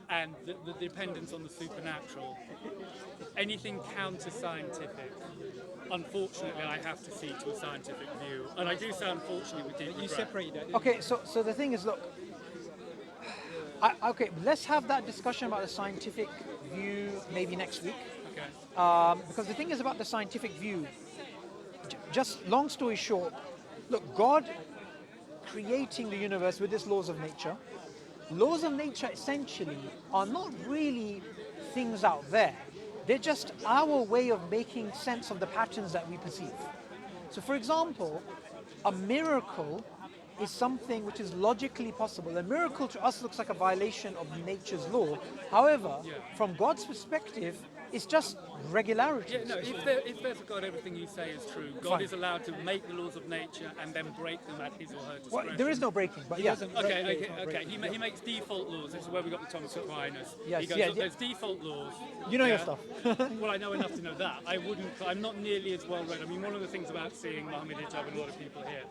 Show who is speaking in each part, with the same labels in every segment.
Speaker 1: and the dependence on the supernatural, anything counter-scientific, unfortunately, I have to see to a scientific view. And I do say unfortunately with deep
Speaker 2: You
Speaker 1: regret.
Speaker 2: separate that.
Speaker 3: Okay, so the thing is, look, okay, let's have that discussion about the scientific view maybe next week.
Speaker 1: Okay.
Speaker 3: Because the thing is about the scientific view, just long story short, look, God creating the universe with its laws of nature. Laws of nature essentially are not really things out there. They're just our way of making sense of the patterns that we perceive. So for example, a miracle is something which is logically possible. A miracle to us looks like a violation of nature's law. However, from God's perspective, it's just regularity.
Speaker 1: Yeah, no, if there's a God, everything you say is true. God
Speaker 3: Fine.
Speaker 1: is allowed to make the laws of nature and then break them at his or her discretion.
Speaker 3: Well, there is no breaking, but yeah.
Speaker 1: Okay. He makes default laws. This is where we got the Thomas Aquinas.
Speaker 3: Yes,
Speaker 1: He goes,
Speaker 3: yeah,
Speaker 1: look,
Speaker 3: yeah.
Speaker 1: there's default laws.
Speaker 3: You know your
Speaker 1: Yeah.
Speaker 3: stuff.
Speaker 1: Well, I know enough to know that. I'm not nearly as well read. I mean, one of the things about seeing Mohammed Hijab and a lot of people here,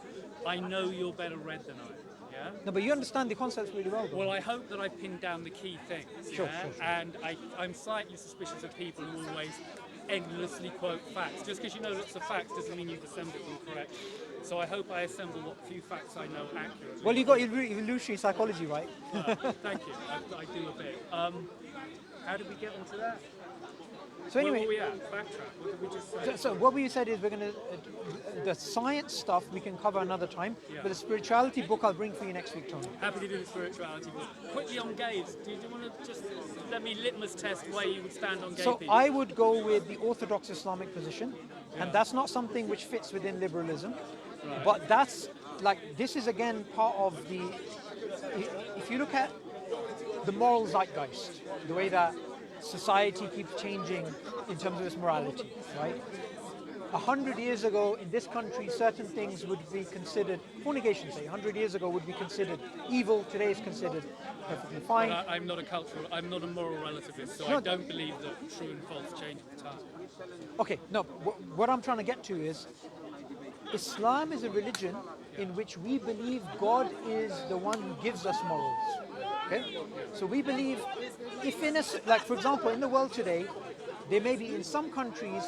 Speaker 1: I know you're better read than I am. Yeah?
Speaker 3: No, but you understand the concepts really well, though.
Speaker 1: Well, I hope that I pinned down the key things.
Speaker 3: Sure,
Speaker 1: yeah?
Speaker 3: sure.
Speaker 1: And I'm slightly suspicious of people who always endlessly quote facts. Just because you know lots of facts doesn't mean you've assembled them correctly. So I hope I assemble what few facts I know accurately.
Speaker 3: Well, you got evolutionary psychology right.
Speaker 1: Thank you. I do a bit. How did we get onto that?
Speaker 3: So
Speaker 1: Where
Speaker 3: anyway,
Speaker 1: were we at? Backtrack. What did we just say?
Speaker 3: so what we said is we're going to, the science stuff we can cover another time, but the spirituality book I'll bring for you next week, Tony.
Speaker 1: Happy to do the spirituality book. Quickly on gays. Do you want to just let me litmus test where you would stand on gay
Speaker 3: So
Speaker 1: people?
Speaker 3: I would go with the orthodox Islamic position, and that's not something which fits within liberalism, but that's like, this is again part of the, if you look at the moral zeitgeist, the way that society keeps changing in terms of its morality, right? 100 years ago in this country, certain things would be considered, fornication say, 100 years ago would be considered evil, today is considered perfectly fine.
Speaker 1: I'm not a moral relativist, so I don't believe that true and false change with time.
Speaker 3: Okay, no, what I'm trying to get to is, Islam is a religion in which we believe God is the one who gives us morals. Okay? So we believe, if in a, like for example, in the world today, there may be in some countries,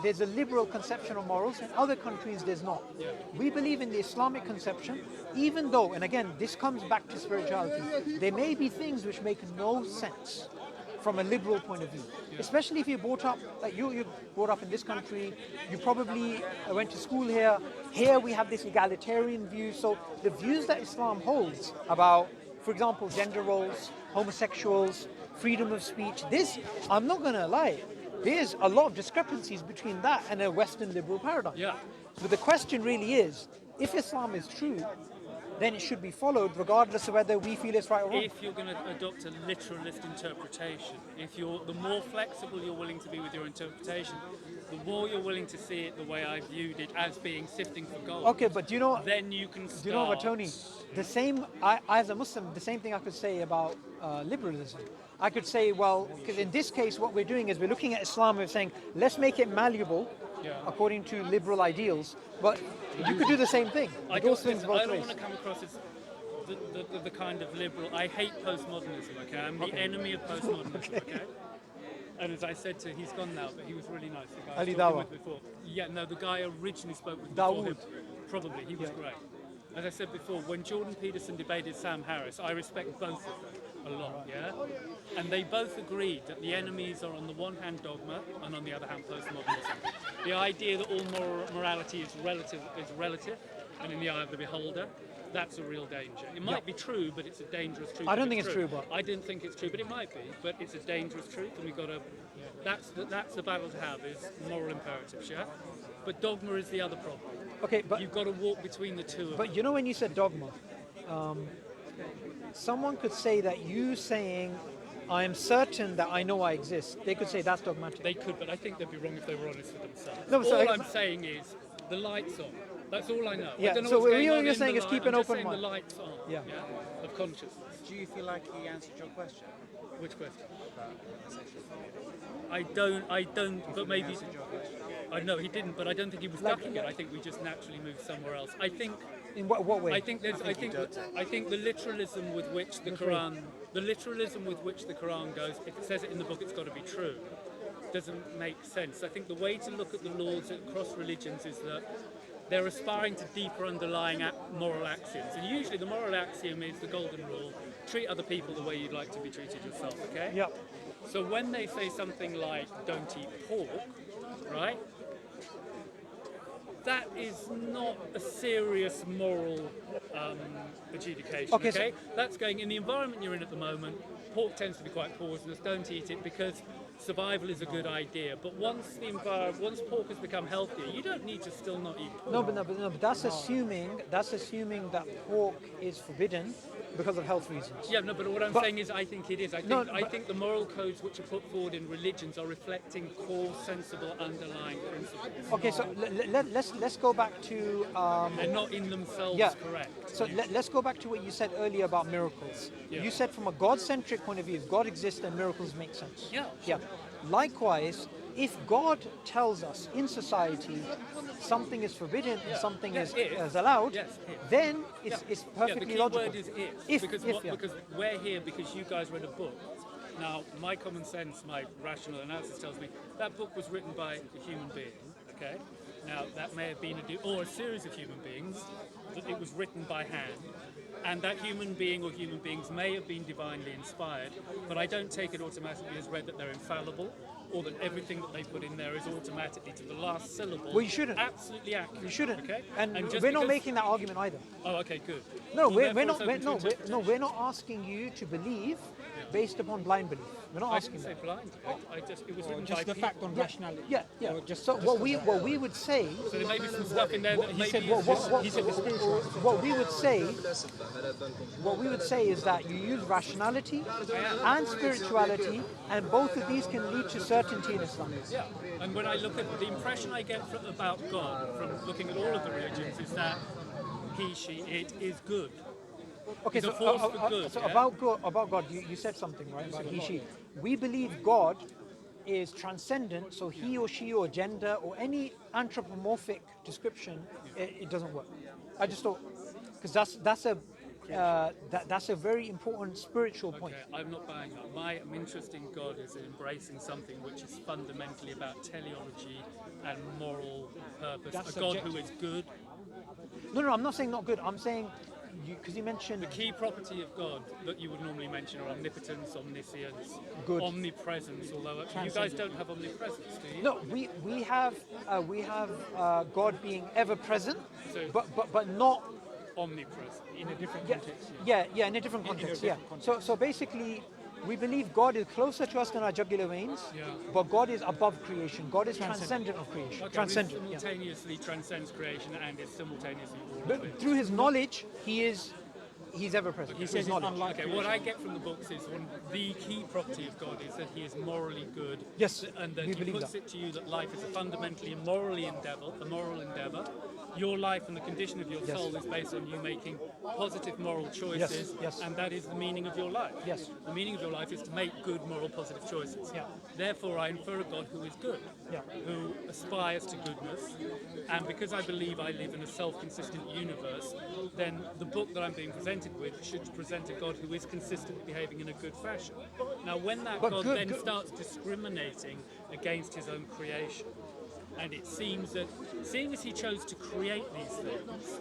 Speaker 3: there's a liberal conception of morals, in other countries there's not. We believe in the Islamic conception, even though, and again, this comes back to spirituality, there may be things which make no sense from a liberal point of view. Especially if you're brought up, like you're brought up in this country, you probably went to school here. Here we have this egalitarian view. So the views that Islam holds about, for example, gender roles, homosexuals, freedom of speech, this, I'm not going to lie, there's a lot of discrepancies between that and a Western liberal paradigm.
Speaker 1: Yeah.
Speaker 3: But the question really is, if Islam is true, then it should be followed regardless of whether we feel it's right or wrong.
Speaker 1: If you're going to adopt a literalist interpretation, the more flexible you're willing to be with your interpretation, the more you're willing to see it the way I viewed it as being sifting for gold.
Speaker 3: Okay, but do you know?
Speaker 1: Then you can start.
Speaker 3: Do you know what, Tony? The same, I as a Muslim, the same thing I could say about liberalism. I could say, well, because in this case, what we're doing is we're looking at Islam and we're saying, let's make it malleable according to liberal ideals. But you could do the same thing.
Speaker 1: I
Speaker 3: Those
Speaker 1: don't
Speaker 3: things both
Speaker 1: want
Speaker 3: ways.
Speaker 1: to come across as the kind of liberal. I hate postmodernism. Okay, I'm the enemy of postmodernism. Okay. And as I said to, he's gone now, but he was really nice. The guy I was talking with before. Yeah, no, the guy I originally spoke with before him. Probably, he was great. As I said before, when Jordan Peterson debated Sam Harris, I respect both of them a lot, yeah? And they both agreed that the enemies are on the one hand dogma and on the other hand postmodernism. The idea that all morality is relative and in the eye of the beholder, that's a real danger. It might be true, but it's a dangerous truth.
Speaker 3: I don't think it's true, but
Speaker 1: I didn't think it's true, but it might be. But it's a dangerous truth, and we've got to. That's the battle to have, is moral imperatives, yeah. But dogma is the other problem.
Speaker 3: Okay, but
Speaker 1: You've got to walk between the two of them.
Speaker 3: But you know, when you said dogma, someone could say that you saying, I am certain that I know I exist, they could say that's dogmatic.
Speaker 1: They could, but I think they'd be wrong if they were honest with themselves.
Speaker 3: No, so
Speaker 1: all I'm saying is the light's on. That's all I know.
Speaker 3: Yeah,
Speaker 1: I don't know
Speaker 3: so
Speaker 1: what's
Speaker 3: what
Speaker 1: going on
Speaker 3: you're
Speaker 1: in
Speaker 3: saying
Speaker 1: the
Speaker 3: is
Speaker 1: light.
Speaker 3: keep
Speaker 1: I'm
Speaker 3: an
Speaker 1: just
Speaker 3: open
Speaker 1: saying
Speaker 3: mind.
Speaker 1: the light's on.
Speaker 3: Yeah.
Speaker 1: Of consciousness.
Speaker 2: Do you feel like he answered your question?
Speaker 1: Which question? I don't, but maybe. I know he didn't, but I don't think he was ducking it. I think we just naturally moved somewhere else. I think.
Speaker 3: In what way?
Speaker 1: I think the literalism with which the Quran the literalism with which the Quran goes, if it says it in the book, it's got to be true, doesn't make sense. I think the way to look at the laws across religions is that they're aspiring to deeper underlying moral axioms. And usually the moral axiom is the golden rule, treat other people the way you'd like to be treated yourself, okay?
Speaker 3: Yep.
Speaker 1: So when they say something like, don't eat pork, right? That is not a serious moral adjudication, okay? That's going, in the environment you're in at the moment, pork tends to be quite poisonous, don't eat it because survival is a good idea. But once pork has become healthier, you don't need to still not eat pork.
Speaker 3: No, but that's assuming that pork is forbidden because of health reasons.
Speaker 1: Yeah, no, but what I'm saying is I think it is. I think the moral codes which are put forward in religions are reflecting core, sensible, underlying principles.
Speaker 3: Okay, so let's go back to...
Speaker 1: They're not in themselves correct.
Speaker 3: So let's go back to what you said earlier about miracles.
Speaker 1: Yeah.
Speaker 3: You said from a God-centric point of view, if God exists, then miracles make sense.
Speaker 1: Yeah.
Speaker 3: Yeah. Likewise, if God tells us in society something is forbidden and something is allowed, then it's perfectly logical.
Speaker 1: The key word is because we're here because you guys read a book. Now, my common sense, my rational analysis tells me that book was written by a human being, okay? Now, that may have been or a series of human beings, that it was written by hand. And that human being or human beings may have been divinely inspired, but I don't take it automatically as read that they're infallible, or that everything that they put in there is automatically to the last syllable.
Speaker 3: Well, you shouldn't.
Speaker 1: Absolutely accurate.
Speaker 3: You shouldn't.
Speaker 1: Okay?
Speaker 3: And we're not making that argument either.
Speaker 1: Oh, okay, good.
Speaker 3: No,
Speaker 1: Well,
Speaker 3: we're not asking you to believe based upon blind belief. We're not
Speaker 1: I
Speaker 3: asking
Speaker 1: didn't say
Speaker 3: that.
Speaker 1: blind. It was written
Speaker 2: Just
Speaker 1: by
Speaker 2: the
Speaker 1: people.
Speaker 2: fact on rationality.
Speaker 3: Yeah.
Speaker 2: Or just
Speaker 3: So what we would say,
Speaker 1: So there may be some stuff in there that
Speaker 2: he said
Speaker 1: maybe
Speaker 2: he said the spiritual.
Speaker 3: what we would say is that you use rationality and spirituality, and both of these can lead to certainty in Islam.
Speaker 1: Yeah, and when I look at the impression I get about God from looking at all of the religions is that he, she, it is good.
Speaker 3: Okay,
Speaker 1: It's a force for good, yeah?
Speaker 3: about God, you said something, right? About he, she. We believe God is transcendent, so he or she or gender or any anthropomorphic description, it doesn't work. I just thought, because that's a very important spiritual point.
Speaker 1: Okay, I'm not buying that. My interest in God is in embracing something which is fundamentally about teleology and moral purpose.
Speaker 2: That's
Speaker 1: a God
Speaker 2: subjective.
Speaker 1: who is good.
Speaker 3: No, I'm not saying not good. I'm saying, because you mentioned
Speaker 1: The key property of God that you would normally mention are omnipotence, omniscience,
Speaker 3: Good.
Speaker 1: omnipresence, although you guys don't have omnipresence, do you?
Speaker 3: no, we have God being ever present,
Speaker 1: So-
Speaker 3: but not
Speaker 1: Omnipresent.
Speaker 2: In a different
Speaker 3: yeah,
Speaker 2: context.
Speaker 3: yeah, in a different context. Yeah. So basically, we believe God is closer to us than our jugular veins, but God is above creation. God is transcendent of creation.
Speaker 1: Okay,
Speaker 3: Transcendent.
Speaker 1: He
Speaker 3: Yeah.
Speaker 1: simultaneously transcends creation and is simultaneously all of
Speaker 3: But
Speaker 1: it.
Speaker 3: through his knowledge, he's ever present.
Speaker 2: He
Speaker 3: His
Speaker 2: says it's
Speaker 3: knowledge.
Speaker 2: unlike
Speaker 1: Okay, what I get from the books is the key property of God is that he is morally good.
Speaker 3: Yes,
Speaker 1: and that
Speaker 3: we
Speaker 1: he
Speaker 3: believe
Speaker 1: puts
Speaker 3: that.
Speaker 1: it to you that life is a fundamentally a moral endeavor. Your life and the condition of your
Speaker 3: Yes.
Speaker 1: soul is based on you making positive moral choices,
Speaker 3: yes.
Speaker 1: and that is the meaning of your life.
Speaker 3: Yes.
Speaker 1: The meaning of your life is to make good moral positive choices.
Speaker 3: Yeah.
Speaker 1: Therefore, I infer a God who is good,
Speaker 3: Yeah.
Speaker 1: who aspires to goodness, and because I believe I live in a self-consistent universe, then the book that I'm being presented with should present a God who is consistently behaving in a good fashion. Now, when that
Speaker 3: But
Speaker 1: God
Speaker 3: good-
Speaker 1: then
Speaker 3: good-
Speaker 1: starts discriminating against his own creation, and it seems that, seeing as he chose to create these things,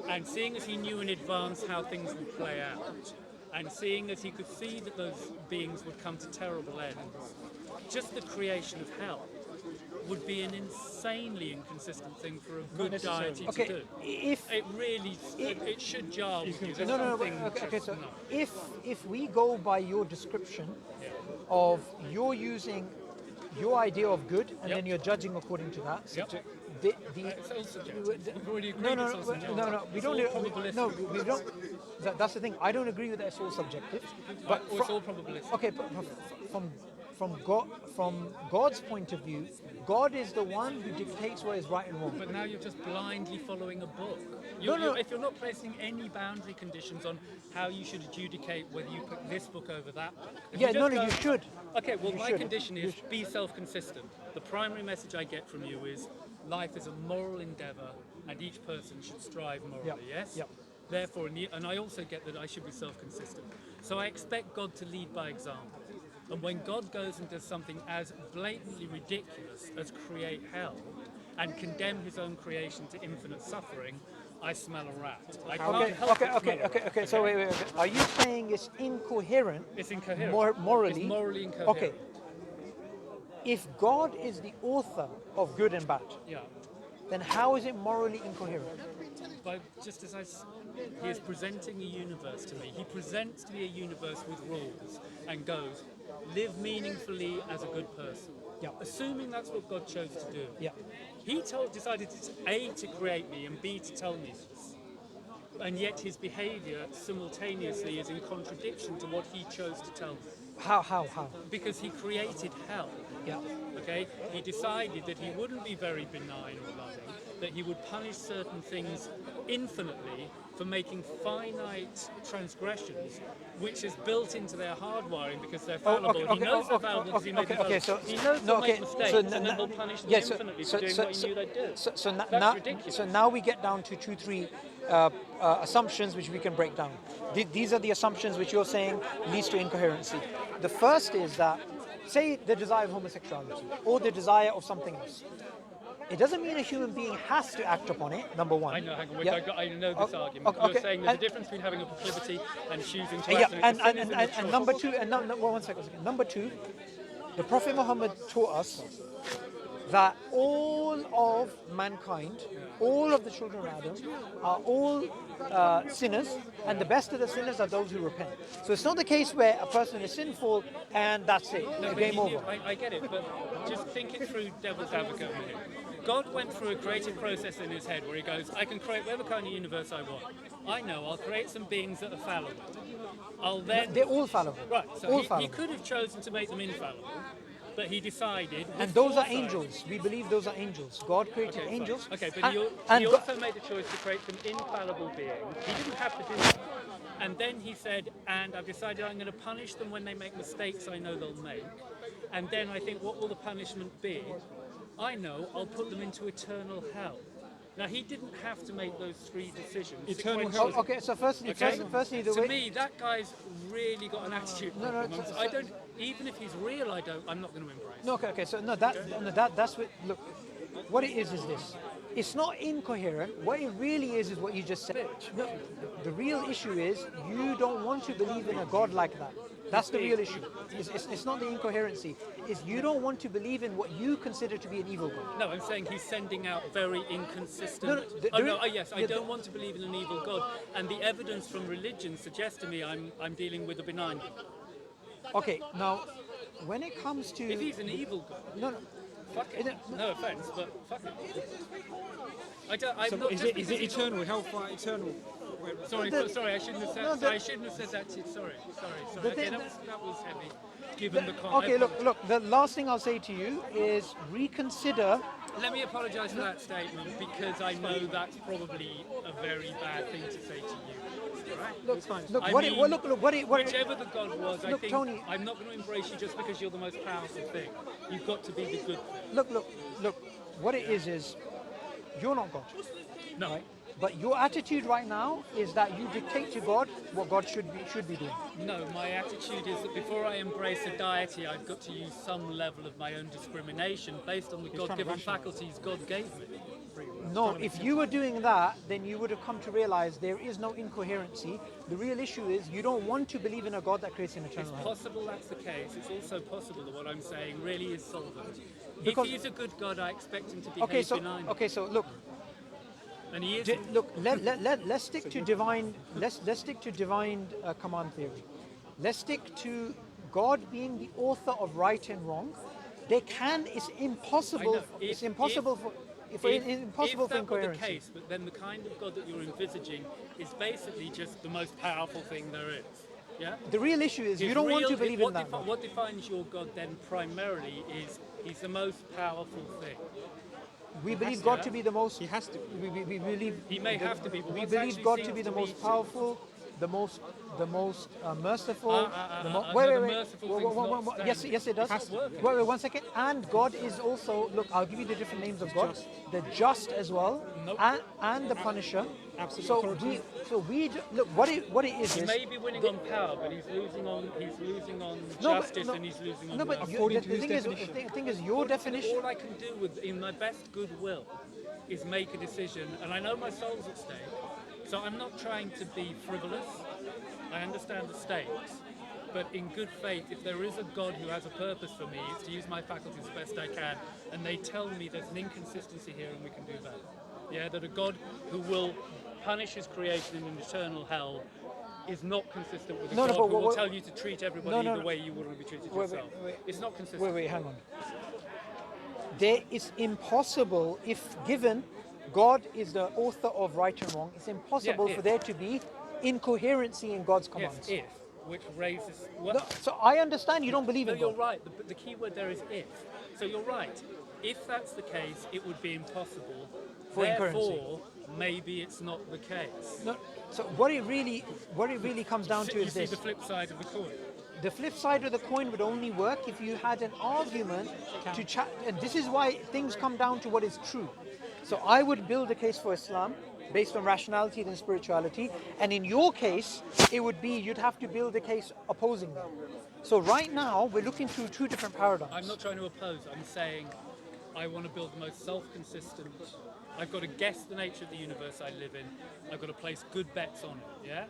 Speaker 1: and seeing as he knew in advance how things would play out, and seeing as he could see that those beings would come to terrible ends, just the creation of hell would be an insanely inconsistent thing for a good
Speaker 2: necessarily.
Speaker 1: deity
Speaker 3: Okay,
Speaker 1: to do.
Speaker 3: if
Speaker 1: It really, it should jar with you. There's
Speaker 3: no,
Speaker 1: something
Speaker 3: okay.
Speaker 1: just
Speaker 3: So
Speaker 1: not.
Speaker 3: if we go by your description of you're using your idea of good, and
Speaker 1: Yep.
Speaker 3: then you're judging according to that.
Speaker 1: Yep.
Speaker 3: The,
Speaker 1: It's all subjective. We've already agreed
Speaker 3: no,
Speaker 1: it's all subjective.
Speaker 3: we
Speaker 1: It's
Speaker 3: don't.
Speaker 1: all probabilistic.
Speaker 3: No, we don't. That's the thing. I don't agree with that. It's all subjective. But
Speaker 1: It's all probabilistic.
Speaker 3: okay, but from God's point of view, God is the one who dictates what is right and wrong.
Speaker 1: But now you're just blindly following a book.
Speaker 3: No.
Speaker 1: If you're not placing any boundary conditions on how you should adjudicate whether you pick this book over that book. If
Speaker 3: Yeah,
Speaker 1: you
Speaker 3: no,
Speaker 1: just
Speaker 3: no,
Speaker 1: go-
Speaker 3: you should.
Speaker 1: Okay, well,
Speaker 3: You
Speaker 1: my
Speaker 3: should.
Speaker 1: condition is be self-consistent. The primary message I get from you is life is a moral endeavor and each person should strive morally,
Speaker 3: Yep,
Speaker 1: yes?
Speaker 3: yep.
Speaker 1: Therefore, and I also get that I should be self-consistent. So I expect God to lead by example. And when God goes and does something as blatantly ridiculous as create hell and condemn his own creation to infinite suffering, I smell a rat. I can't
Speaker 3: Okay,
Speaker 1: help
Speaker 3: okay,
Speaker 1: but
Speaker 3: okay,
Speaker 1: smell a
Speaker 3: okay,
Speaker 1: rat,
Speaker 3: okay. So wait. Are you saying it's incoherent?
Speaker 1: It's incoherent.
Speaker 3: Morally.
Speaker 1: It's morally incoherent.
Speaker 3: Okay. If God is the author of good and bad,
Speaker 1: Yeah.
Speaker 3: then how is it morally incoherent?
Speaker 1: But just as he is presenting a universe to me, he presents to me a universe with rules and goes, live meaningfully as a good person.
Speaker 3: Yeah.
Speaker 1: Assuming that's what God chose to do.
Speaker 3: Yeah.
Speaker 1: He decided A, to create me, and B, to tell me this. And yet his behavior simultaneously is in contradiction to what he chose to tell me.
Speaker 3: How?
Speaker 1: Because he created hell.
Speaker 3: Yeah.
Speaker 1: Okay? He decided that he wouldn't be very benign or loving, that he would punish certain things infinitely for making finite transgressions, which is built into their hardwiring because they're fallible. He knows they're fallible because he made them fallible. He knows they'll make mistakes and then he'll punish them infinitely for doing what he knew they'd do. That's ridiculous.
Speaker 3: So now we get down to 2-3 assumptions which we can break down. These are the assumptions which you're saying leads to incoherency. The first is that, say, the desire of homosexuality or the desire of something else. It doesn't mean a human being has to act upon it, number one.
Speaker 1: I know, hang on,
Speaker 3: Yeah.
Speaker 1: I know this argument.
Speaker 3: Okay.
Speaker 1: You're saying there's a difference between having a proclivity and choosing to
Speaker 3: Yeah,
Speaker 1: act. And
Speaker 3: and number two, one second. Number two, the Prophet Muhammad taught us that all of mankind, all of the children of Adam, are all sinners, and the best of the sinners are those who repent. So it's not the case where a person is sinful and that's it, game over.
Speaker 1: I get it, but just think it through devil's advocate a minute. God went through a creative process in his head where he goes, I can create whatever kind of universe I want. I know, I'll create some beings that are fallible. I'll then...
Speaker 3: They're all fallible.
Speaker 1: Right, so
Speaker 3: all
Speaker 1: he
Speaker 3: fallible.
Speaker 1: could have chosen to make them infallible, but he decided...
Speaker 3: And those are angels. We believe those are angels. God created
Speaker 1: Okay,
Speaker 3: angels.
Speaker 1: fine. Okay, but he also made the choice to create some infallible beings. He didn't have to do that. And then he said, and I've decided I'm going to punish them when they make mistakes I know they'll make. And then I think, what will the punishment be? I know, I'll put them into eternal hell. Now, he didn't have to make those three decisions.
Speaker 2: Eternal
Speaker 1: hell.
Speaker 3: Okay, so firstly, the
Speaker 1: To
Speaker 3: way...
Speaker 1: me, that guy's really got an attitude problem. I don't, even if he's real, I'm not going to embrace.
Speaker 3: No, okay. So that's what. Look, what it is this. It's not incoherent. What it really is what you just said. No, the real issue is you don't want to believe in a God like that. That's the real issue. It's not the incoherency. It's you don't want to believe in what you consider to be an evil God.
Speaker 1: No, I'm saying he's sending out very inconsistent... I don't want to believe in an evil God. And the evidence from religion suggests to me I'm dealing with a benign God.
Speaker 3: Okay, now, when it comes to...
Speaker 1: If he's an evil God...
Speaker 3: No.
Speaker 1: Fuck it. No offence, but fuck it.
Speaker 2: Is it eternal? Hellfire eternal?
Speaker 1: Sorry, I shouldn't have said. I shouldn't have said that to you. Sorry. Okay, that was heavy. Given the context.
Speaker 3: Okay, look. The last thing I'll say to you is reconsider.
Speaker 1: Let me apologise for that statement because I know that's probably a very bad thing to say to you. Right?
Speaker 3: Look,
Speaker 1: it's fine.
Speaker 3: Whichever
Speaker 1: the God was, I think
Speaker 3: Tony,
Speaker 1: I'm not going to embrace you just because you're the most powerful thing. You've got to be the good thing.
Speaker 3: Look. What it is you're not God.
Speaker 1: No.
Speaker 3: Right? But your attitude right now is that you dictate to God what God should be doing.
Speaker 1: No, my attitude is that before I embrace a deity, I've got to use some level of my own discrimination based on the God-given faculties God gave me.
Speaker 3: No, if you were doing that, then you would have come to realize there is no incoherency. The real issue is you don't want to believe in a God that creates an eternal hell.
Speaker 1: It's possible that's the case. It's also possible that what I'm saying really is solvent.
Speaker 3: Because,
Speaker 1: if he's a good God, I expect him to behave benign.
Speaker 3: Okay, so look.
Speaker 1: And he is.
Speaker 3: Let's stick to divine. Let's stick to divine command theory. Let's stick to God being the author of right and wrong. It's impossible. It's impossible for. If that
Speaker 1: were the case, but then the kind of God that you're envisaging is basically just the most powerful thing there is. Yeah.
Speaker 3: The real issue is you don't want to believe in that.
Speaker 1: What defines your God then primarily is he's the most powerful thing.
Speaker 3: We believe God to be the most.
Speaker 2: He has to.
Speaker 3: We believe.
Speaker 1: He may have to be. But
Speaker 3: we believe God to be the most powerful. the most merciful.
Speaker 1: merciful thing's not
Speaker 3: Yes, it does. Wait, 1 second. And God is also, look, I'll give you the different names of God. The just as well,
Speaker 1: Nope.
Speaker 3: and the punisher.
Speaker 2: Absolute
Speaker 3: So
Speaker 2: authority.
Speaker 3: look, what it is.
Speaker 1: He may be winning on power, but he's losing on justice, and he's losing on
Speaker 3: No, but
Speaker 1: mercy.
Speaker 2: According
Speaker 3: the
Speaker 2: to his
Speaker 3: thing is,
Speaker 2: definition.
Speaker 3: the thing is, your definition.
Speaker 1: All I can do in my best goodwill is make a decision, and I know my soul's at stake, so I'm not trying to be frivolous. I understand the stakes, but in good faith, if there is a God who has a purpose for me, it's to use my faculties the best I can, and they tell me there's an inconsistency here and we can do better. Yeah, that a God who will punish his creation in an eternal hell is not consistent with a God who will tell you to treat everybody the way you wouldn't be treated yourself. It's not consistent.
Speaker 3: Wait, hang on. It's impossible, if given God is the author of right and wrong, it's impossible for there to be incoherency in God's commands.
Speaker 1: Yes, if, which raises...
Speaker 3: No, so I understand you don't believe in God.
Speaker 1: You're right. The key word there is if. So you're right. If that's the case, it would be impossible. Therefore, maybe it's not the case.
Speaker 3: No, so what it really comes down to is this.
Speaker 1: You see the flip side of the coin.
Speaker 3: The flip side of the coin would only work if you had an argument to chat, and this is why things come down to what is true. So I would build a case for Islam based on rationality and spirituality, and in your case, it would be you'd have to build a case opposing them. So right now, we're looking through two different paradigms.
Speaker 1: I'm not trying to oppose. I'm saying I want to build the most self-consistent. I've got to guess the nature of the universe I live in. I've got to place good bets on it. Yeah.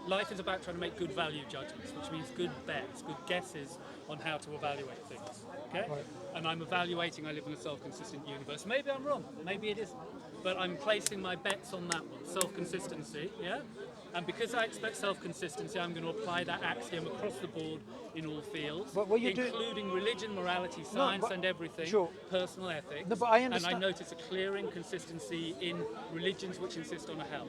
Speaker 1: Life is about trying to make good value judgments, which means good bets, good guesses on how to evaluate things. Okay?
Speaker 3: Right.
Speaker 1: And I'm evaluating I live in a self-consistent universe. Maybe I'm wrong, maybe it isn't. But I'm placing my bets on that one, self-consistency, yeah? And because I expect self-consistency, I'm going to apply that axiom across the board in all fields, including religion, morality, science, and everything, personal ethics.
Speaker 3: No, but I understand.
Speaker 1: And I notice a clear inconsistency in religions which insist on a hell.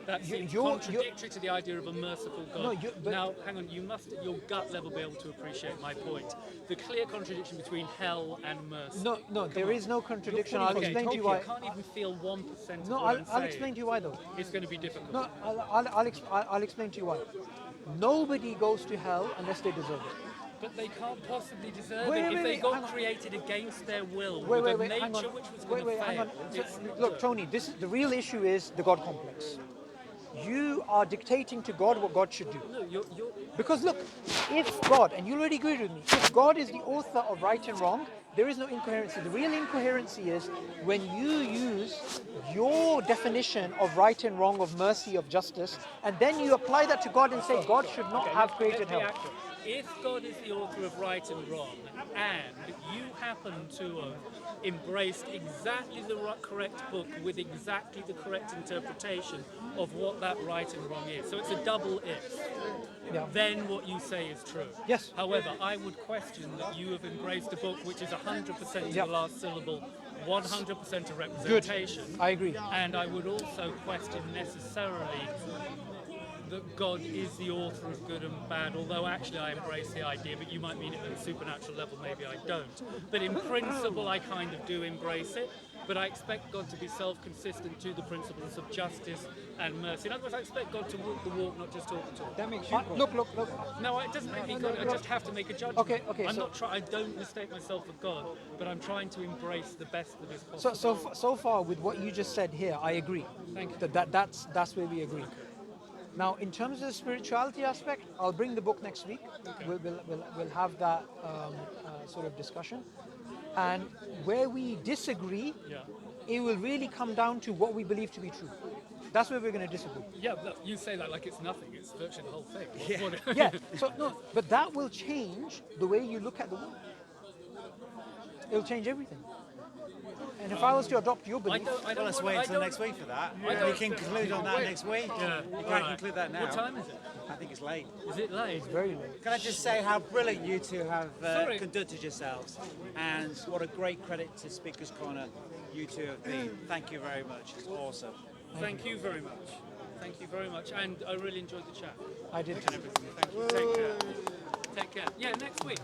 Speaker 1: That seems contradictory to the idea of a merciful God. Now, hang on, you must at your gut level be able to appreciate my point. The clear contradiction between hell and mercy.
Speaker 3: No, there is no contradiction. I'll explain to you why.
Speaker 1: You can't even feel 1% of
Speaker 3: No,
Speaker 1: what
Speaker 3: I'll explain to you why though.
Speaker 1: It's going to be difficult.
Speaker 3: No, I'll explain to you why. Nobody goes to hell unless they deserve it.
Speaker 1: But they can't possibly deserve it if they got created against their will with a nature which was going to fail.
Speaker 3: Look, Tony, the real issue is the God complex. You are dictating to God what God should do.
Speaker 1: No, you're...
Speaker 3: Because look, if God, and you already agreed with me, if God is the author of right and wrong, there is no incoherency. The real incoherency is when you use your definition of right and wrong, of mercy, of justice, and then you apply that to God and say God should not have created hell.
Speaker 1: If God is the author of right and wrong, and you happen to have embraced exactly the correct book with exactly the correct interpretation of what that right and wrong is, so it's a double if, then what you say is true.
Speaker 3: Yes.
Speaker 1: However, I would question that you have embraced a book which is 100% to the last syllable, 100% a representation.
Speaker 3: Good. I agree.
Speaker 1: And I would also question necessarily that God is the author of good and bad, although actually I embrace the idea, but you might mean it at a supernatural level, maybe I don't. But in principle, I kind of do embrace it, but I expect God to be self-consistent to the principles of justice and mercy. In other words, I expect God to walk the walk, not just talk the talk.
Speaker 2: That makes you
Speaker 3: Look.
Speaker 1: No, it doesn't make me God. I just have to make a judgment.
Speaker 3: Okay.
Speaker 1: I don't mistake myself for God, but I'm trying to embrace the best that is possible.
Speaker 3: So far with what you just said here, I agree.
Speaker 1: Thank you.
Speaker 3: That's where we agree. Now, in terms of the spirituality aspect, I'll bring the book next week. Okay. We'll have that sort of discussion. And where we disagree, it will really come down to what we believe to be true. That's where we're going to disagree.
Speaker 1: Yeah, look, you say that like it's nothing. It's virtually the whole thing.
Speaker 3: So no, but that will change the way you look at the world. It'll change everything. And if I was to adopt your belief...
Speaker 4: Let's wait until next week for that. We can conclude on that next week.
Speaker 1: Yeah.
Speaker 4: You can't conclude that now.
Speaker 1: What time is it?
Speaker 4: I think it's late.
Speaker 1: Is it late?
Speaker 3: It's very late.
Speaker 4: Can I just say how brilliant you two have conducted yourselves, and what a great credit to Speaker's Corner you two have been. Thank you very much. It's awesome.
Speaker 1: Thank you very much. Thank you very much. And I really enjoyed the chat.
Speaker 3: I did.
Speaker 1: And everything. Thank you. Take care. Take care. Yeah, next week.